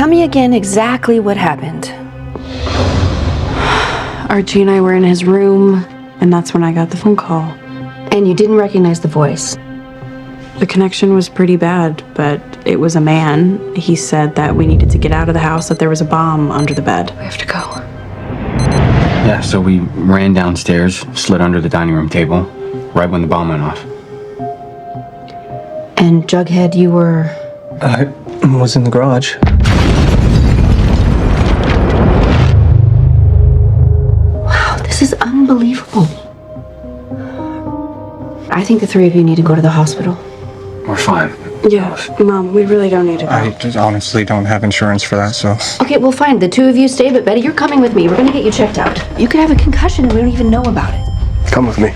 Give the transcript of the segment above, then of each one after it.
Tell me again exactly what happened. Archie and I were in his room, and that's when I got the phone call. And you didn't recognize the voice? The connection was pretty bad, but it was a man. He said that we needed to get out of the house, that there was a bomb under the bed. We have to go. Yeah, so we ran downstairs, slid under the dining room table, right when the bomb went off. And Jughead, you were... I was in the garage. Wow, this is unbelievable. I think the three of you need to go to the hospital. We're fine. Yeah, Mom, we really don't need to go. I just honestly don't have insurance for that, so... Okay, well, fine. The two of you stay, but Betty, you're coming with me. We're gonna get you checked out. You could have a concussion and we don't even know about it. Come with me.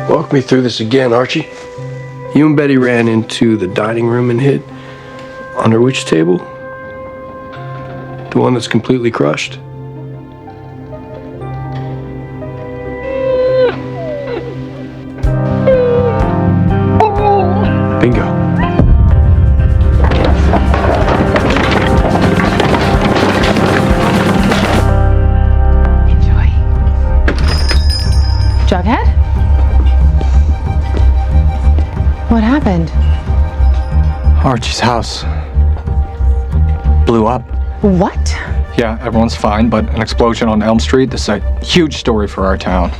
Walk me through this again, Archie. You and Betty ran into the dining room and hid. Under which table? The one that's completely crushed? Bingo. Enjoy. Jughead? What happened? Archie's house blew up. What? Yeah, everyone's fine, but an explosion on Elm Street, this is a huge story for our town.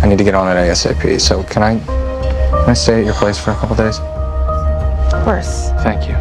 I need to get on it ASAP, so can I stay at your place for a couple days? Of course. Thank you.